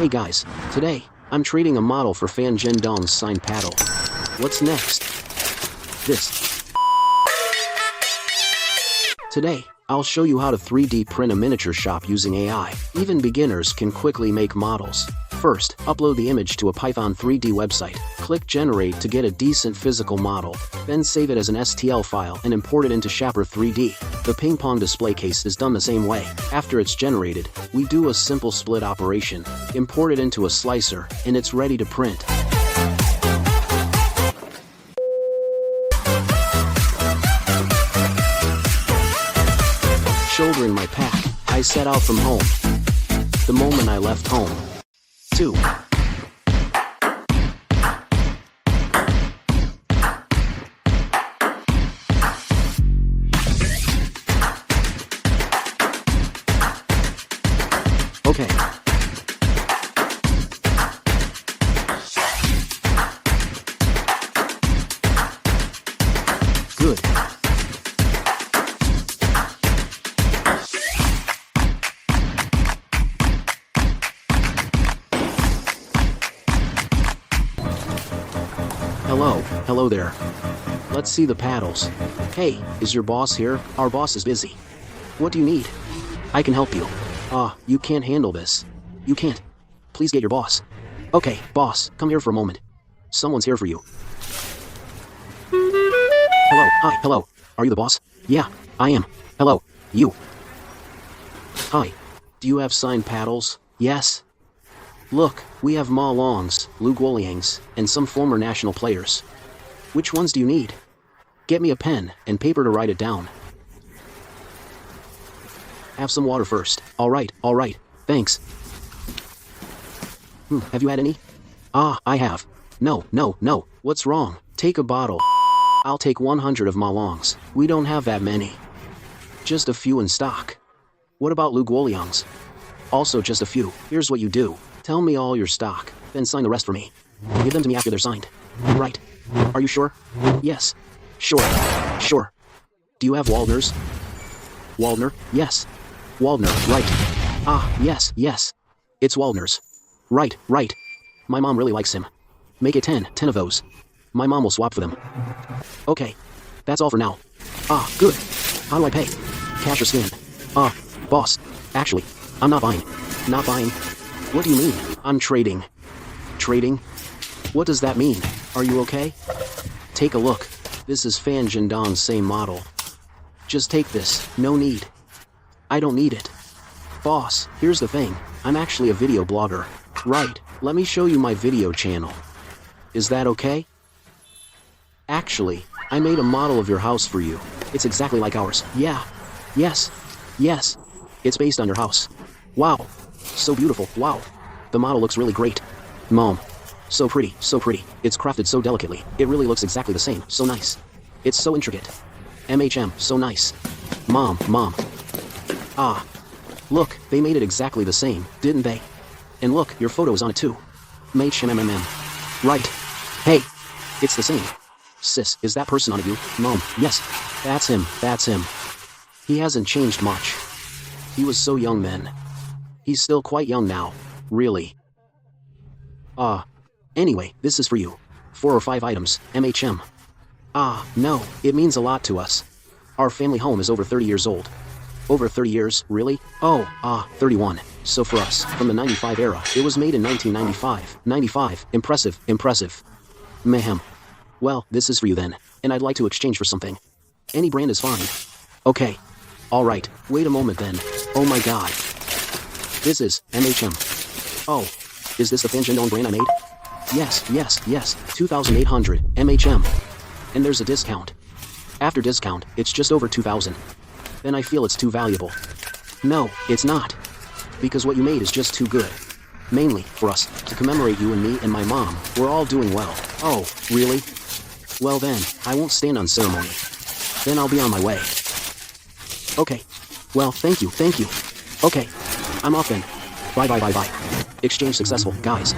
Hey guys, today, I'm trading a model for FAN Zhendong's signed paddle. What's next? This. Today, I'll show you how to 3D print a miniature shop using AI. Even beginners can quickly make models. First, upload the image to a Python 3D website. Click Generate to get a decent physical model. Then save it as an STL file and import it into Shapper 3D. The ping pong display case is done the same way. After it's generated, we do a simple split operation. Import it into a slicer, and it's ready to print. Shoulder in my pack, I set out from home. The moment I left home. 2. Okay. Good. Hello there. Let's see the paddles. Hey, is your boss here? Our boss is busy. What do you need? I can help you. You can't handle this. You can't. Please get your boss. Okay, boss, come here for a moment. Someone's here for you. Hello. Are you the boss? Yeah, I am. Hello, you. Hi. Do you have signed paddles? Yes. Look, we have Ma Long's, Liu Guoliang's, and some former national players. Which ones do you need? Get me a pen and paper to write it down. Have some water first. All right, thanks. Have you had any? I have. No. What's wrong? Take a bottle. I'll take 100 of Ma Long's. We don't have that many. Just a few in stock. What about Liu Guoliang's? Also just a few. Here's what you do. Tell me all your stock, then sign the rest for me. Give them to me after they're signed. Right. Are you sure? Yes. Sure. Do you have Waldner's? Waldner? Yes. Waldner, right. Yes. It's Waldner's. Right. My mom really likes him. Make it 10 of those. My mom will swap for them. Okay. That's all for now. Good. How do I pay? Cash or scan? Boss. Actually, I'm not buying. Not buying? What do you mean? I'm trading. Trading? What does that mean? Are you okay? Take a look. This is FAN Zhendong's same model. Just take this. No need. I don't need it. Boss, here's the thing. I'm actually a video blogger. Right. Let me show you my video channel. Is that okay? Actually, I made a model of your house for you. It's exactly like ours. Yeah. Yes. It's based on your house. Wow. So beautiful. Wow. The model looks really great. Mom. So pretty. It's crafted so delicately. It really looks exactly the same. So nice. It's so intricate. So nice. Mom. Look, they made it exactly the same, didn't they? And look, your photo is on it too. Right. Hey, it's the same. Sis, is that person on it you? Mom, yes. That's him. He hasn't changed much. He was so young then. He's still quite young now. Really. Anyway, this is for you. 4 or 5 items, No, it means a lot to us. Our family home is over 30 years old. Over 30 years, really? 31. So for us, from the 95 era, it was made in 1995. 95, impressive. Mayhem. Well, this is for you then, and I'd like to exchange for something. Any brand is fine. Okay. Alright, wait a moment then. Oh my god. This is Oh, is this the FAN Zhendong brand I made? Yes, 2,800, And there's a discount. After discount, it's just over 2,000. Then I feel it's too valuable. No, it's not. Because what you made is just too good. Mainly, for us, to commemorate you and me and my mom, we're all doing well. Oh, really? Well then, I won't stand on ceremony. Then I'll be on my way. Okay. Well, thank you. Okay. I'm off then. Bye. Exchange successful, guys.